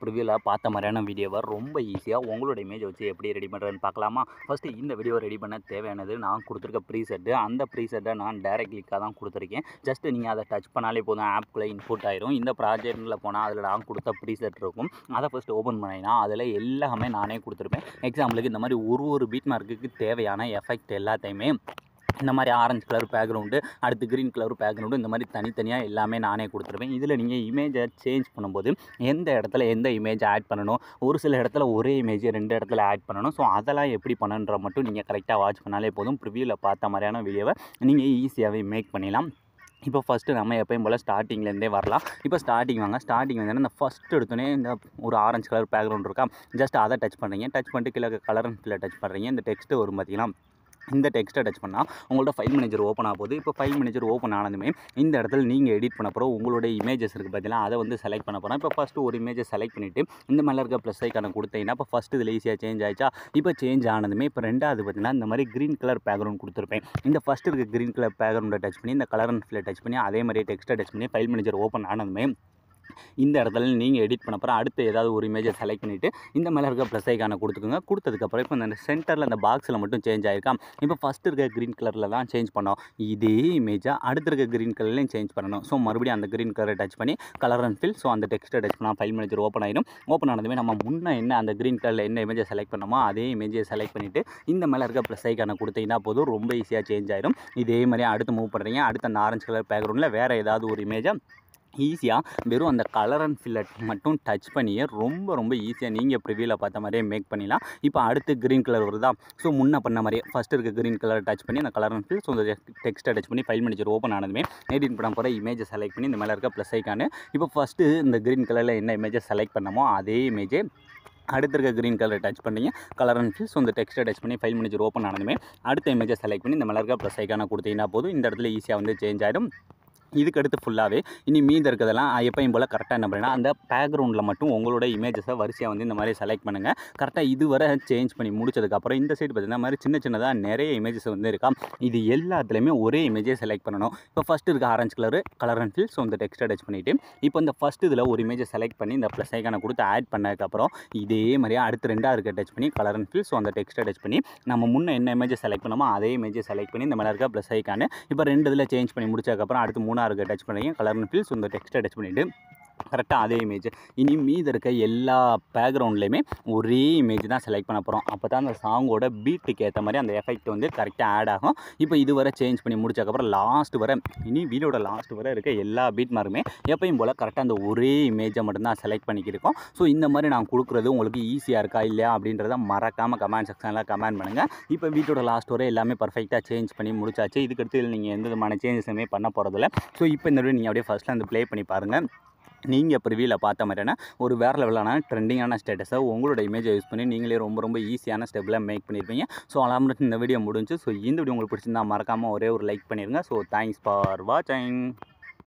ப்ரிவியூல பார்த்த மாதிரியான வீடியோவை ரொம்ப ஈஸியாக உங்களோட இமேஜ் வச்சு எப்படி ரெடி பண்ணுறதுன்னு பார்க்கலாமா? ஃபஸ்ட்டு இந்த வீடியோ ரெடி பண்ண தேவையானது நான் கொடுத்துருக்க ப்ரீசெட்டு. அந்த ப்ரீசெட்டை நான் டைரக்ட் கிளிக்காக தான் கொடுத்துருக்கேன். ஜஸ்ட்டு நீங்கள் அதை டச் பண்ணாலே போதும், ஆப்குள்ளே இன்புட் ஆயிரும். இந்த ப்ராஜெக்ட்டில் போனால் அதில் நான் கொடுத்த ப்ரீசெட் இருக்கும். அதை ஃபஸ்ட்டு ஓப்பன் பண்ணிங்கன்னா அதில் எல்லாமே நானே கொடுத்துருப்பேன். எக்ஸாம்பிளுக்கு இந்த மாதிரி ஒரு பீட் மார்க்குக்கு தேவையான எஃபெக்ட் எல்லாத்தையுமே இந்த மாதிரி ஆரஞ்சு கலர் பேக்ரவுண்டு, அடுத்து க்ரீன் கலர் பேக்ரவுண்டு, இந்த மாதிரி தனித்தனியாக எல்லாமே நானே கொடுத்துருப்பேன். இதில் நீங்கள் இமேஜை சேஞ்ச் பண்ணும்போது எந்த இடத்துல எந்த இமேஜ் ஆட் பண்ணணும், ஒரு சில இடத்துல ஒரே இமேஜ் 2 இடத்துல ஆட் பண்ணணும். ஸோ அதெல்லாம் எப்படி பண்ணணுன்ற மட்டும் நீங்கள் கரெக்டாக வாட்ச் பண்ணாலே போதும். ப்ரிவியூவில் பார்த்த மாதிரியான வீடியோவை நீங்கள் ஈஸியாகவே மேக் பண்ணிடலாம். இப்போ ஃபஸ்ட்டு நம்ம எப்பயும் போல் ஸ்டார்டிங்லேருந்தே வரலாம். இப்போ ஸ்டார்டிங் வாங்க. ஸ்டார்டிங் வந்து இந்த ஃபஸ்ட்டு எடுத்தோடனே இந்த ஒரு ஆரஞ்சு கலர் பேக்ரவுண்ட் இருக்கா, ஜஸ்ட் அதை டச் பண்ணுறீங்க. டச் பண்ணிட்டு கீழே கலர் அண்ட் ஃபில்லை டச் பண்ணுறீங்க. இந்த டெக்ஸ்ட்டு வரும் பார்த்தீங்கன்னா, இந்த டெக்ஸ்ட்டை டச் பண்ணால் உங்கள்ட்ட ஃபைல் மேனேஜர் ஓப்பன் ஆக போகுது. இப்போ ஃபைல் மேனேஜர் ஓப்பன் ஆனதுமே இந்த இடத்துல நீங்கள் எடிட் பண்ண போகிறோம். உங்களுடைய இமேஜஸ் இருக்குது பார்த்தீங்கன்னா, அதை வந்து செலக்ட் பண்ண போகிறோம். இப்போ ஃபஸ்ட்டு ஒரு இமேஜை செலக்ட் பண்ணிவிட்டு இந்த மேலே இருக்க ப்ளஸ் ஐக்கானை கொடுத்தீங்கன்னா, இப்போ ஃபஸ்ட்டு இதில் ஈஸியாக சேஞ்ச் ஆகிடுச்சா. இப்போ சேஞ்ச் ஆனதுமே இப்போ ரெண்டாவது பார்த்தீங்கன்னா இந்த மாதிரி க்ரீன் கலர் பேக்ரவுண்ட் கொடுத்துருப்பேன். இந்த ஃபஸ்ட்டு இருக்க க்ரீன் கலர் பேக்ரவுண்டை டச் பண்ணி இந்த கலர் அண்ட் ஃபில்லை டச் பண்ணி அதே மாதிரி டெக்ஸ்ட்டை டச் பண்ணி ஃபைல் மேனேஜர் ஓப்பன் ஆனதுமே இந்த இடத்துல நீங்கள் எடிட் பண்ண போகிற அடுத்து ஏதாவது ஒரு இமேஜை செலக்ட் பண்ணிவிட்டு இந்த மேலே இருக்க ப்ளஸ் ஐக்கானை கொடுத்துக்கோங்க. கொடுத்ததுக்கப்புறம் இப்போ இந்த சென்டரில் அந்த பாக்ஸில் மட்டும் சேஞ்ச் ஆகிருக்கா. இப்போ ஃபஸ்ட்டு இருக்க க்ரீன் கலரில் தான் சேஞ்ச் பண்ணோம். இதே இமேஜை அடுத்து இருக்க க்ரீன் கலர்லையும் சேஞ்ச் பண்ணணும். ஸோ மறுபடியும் அந்த க்ரீன் கலரை டச் பண்ணி கலர் அண்ட் ஃபில், ஸோ அந்த டெக்ஸ்ட்டை டச் பண்ணால் ஃபைல் மேனேஜர் ஓப்பன் ஆயிடும். ஓப்பன் ஆனதுமே நம்ம முன்னே என்ன அந்த க்ரீன் கலரில் என்ன இமேஜை செலக்ட் பண்ணோமோ அதே இமேஜை செலக்ட் பண்ணிவிட்டு இந்த மேலே இருக்க ப்ளஸ் ஐக்கானை கொடுத்தீங்கன்னா போதும், ரொம்ப ஈஸியாக சேஞ்ச் ஆயிடும். இதே மாதிரி அடுத்து மூவ் பண்ணுறீங்க. அடுத்து அந்த ஆரஞ்சு கலர் பேக்ரவுண்டில் வேறு ஏதாவது ஒரு இமேஜை ஈஸியாக வெறும் அந்த கலர் அண்ட் ஃபில்லை மட்டும் டச் பண்ணியே ரொம்ப ஈஸியாக நீங்கள் ப்ரிவியூவில் பார்த்த மாதிரியே மேக் பண்ணிடலாம். இப்போ அடுத்து க்ரீன் கலர் வருதா, ஸோ முன்னே பண்ண மாதிரியே ஃபஸ்ட்டு இருக்க க்ரீன் கலரை டச் பண்ணி அந்த கலர் அண்ட் ஃபில், ஸோ அந்த டெக்ஸ்ட்டை டச் பண்ணி ஃபைல் மேனேஜர் ஓப்பன் ஆனதுமே எடிட் பண்ண போகிற இமேஜை செலக்ட் பண்ணி இந்த மேலே இருக்க ப்ளஸ் ஐக்கானு இப்போ ஃபஸ்ட்டு இந்த க்ரீன் கலரில் என்ன இமேஜை செலக்ட் பண்ணமோ அதே இமேஜை அடுத்து இருக்க க்ரீன் கலரை டச் பண்ணிங்க கலர் அண்ட் ஃபில், ஸோ இந்த டெக்ஸ்ட்டை டச் பண்ணி ஃபைல் மேனேஜர் ஓப்பன் ஆனதுமே அடுத்த இமேஜை செலக்ட் பண்ணி இந்த மேலே இருக்க ப்ளஸ் ஐக்கானை கொடுத்தீங்கன்னா போதும், இந்த இடத்துல ஈஸியாக வந்து சேஞ்ச் ஆகிடும். இதுக்கு அடுத்து ஃபுல்லாகவே இனி மீதி இருக்கிறதெல்லாம் எப்பயும் போல் கரெக்டாக என்ன பண்ணுன்னா அந்த பேக்ரவுண்டில் மட்டும் உங்களோட இமேஜஸை வரிசையாக வந்து இந்த மாதிரி செலக்ட் பண்ணுங்கள். கரெக்டாக இதுவரை சேஞ்ச் பண்ணி முடிச்சதுக்கப்புறம் இந்த சைடு பார்த்தீங்கன்னா மாதிரி சின்னதாக நிறைய இமேஜஸ் வந்து இருக்கா. இது எல்லாத்துலேயுமே ஒரே இமேஜே செலக்ட் பண்ணணும். இப்போ ஃபஸ்ட்டு இருக்க orange colour and fill, so இந்த டெக்ஸ்ட்டை டச் பண்ணிவிட்டு இப்போ இந்த ஃபஸ்ட்டு இதில் ஒரு இமேஜை செலக்ட் பண்ணி இந்த ப்ளஸ் ஐக்கானை கொடுத்து ஆட் பண்ணதுக்கப்புறம் இதே மாதிரியே அடுத்து ரெண்டாக இருக்க டச் பண்ணி கலர் அண்ட் ஃபில், ஸோ அந்த டெக்ஸ்ட்டை டச் பண்ணி நம்ம முன்னே என்ன இமேஜை செலக்ட் பண்ணோமோ அதே இமேஜை செலக்ட் பண்ணி இந்த மேலே இருக்க ப்ளஸ் ஐக்கானு இப்போ 2 இதில் சேஞ்ச் பண்ணி முடிச்சதுக்கப்புறம் அடுத்து 3 இருக்க டச் பண்ணுறீங்க கலர் அண்ட் ஃபில், ஸோ இந்த டெக்ஸ்ட்டை டச் பண்ணிவிட்டு கரெக்டாக அதே இமேஜ் இனி மீதி இருக்க எல்லா பேக்ரவுண்ட்லேயுமே ஒரே இமேஜ் தான் செலக்ட் பண்ண போகிறோம். அப்போ தான் அந்த சாங்கோட பீட்டுக்கு ஏற்ற மாதிரி அந்த எஃபெக்ட் வந்து கரெக்டாக ஆட் ஆகும். இப்போ இதுவரை சேஞ்ச் பண்ணி முடிச்சதுக்கப்புறம் லாஸ்ட் வரை இனி வீடியோட லாஸ்ட் வரை இருக்க எல்லா பீட் மார்க்குமே எப்பயும் போல் கரெக்டாக அந்த ஒரே இமேஜை மட்டும்தான் செலக்ட் பண்ணிக்கிருக்கோம். ஸோ இந்த மாதிரி நான் கொடுக்குறது உங்களுக்கு ஈஸியாக இருக்கா இல்லையா அப்படின்றத மறக்காமல் கமெண்ட் செக்ஷனில் கமெண்ட் பண்ணுங்கள். இப்போ வீடியோட லாஸ்ட் வரை எல்லாமே பர்ஃபெக்டாக சேஞ்ச் பண்ணி முடிச்சாச்சு. இதுக்கடுத்து நீங்கள் எந்த விதமான சேஞ்சஸுமே பண்ண போகிறதில்ல. ஸோ இப்போ இந்த வீடியோ நீங்கள் அப்படியே ஃபஸ்ட்டில் வந்து ப்ளே பண்ணி பாருங்கள். நீங்கள் ப்ரிவியூவில் பார்த்த மாதிரியான ஒரு வேறு லெவலான ட்ரெண்டிங்கான ஸ்டேட்டஸை உங்களோட இமேஜை யூஸ் பண்ணி நீங்களே ரொம்ப ஈஸியான ஸ்டெப்பில் மேக் பண்ணியிருப்பீங்க. ஸோ அலாமட்டு இந்த வீடியோ முடிஞ்சு. ஸோ இந்த வீடியோ உங்களுக்கு பிடிச்சிருந்தா மறக்காமல் ஒரே ஒரு லைக் பண்ணிடுங்க. ஸோ தேங்க்ஸ் ஃபார் வாட்சிங்.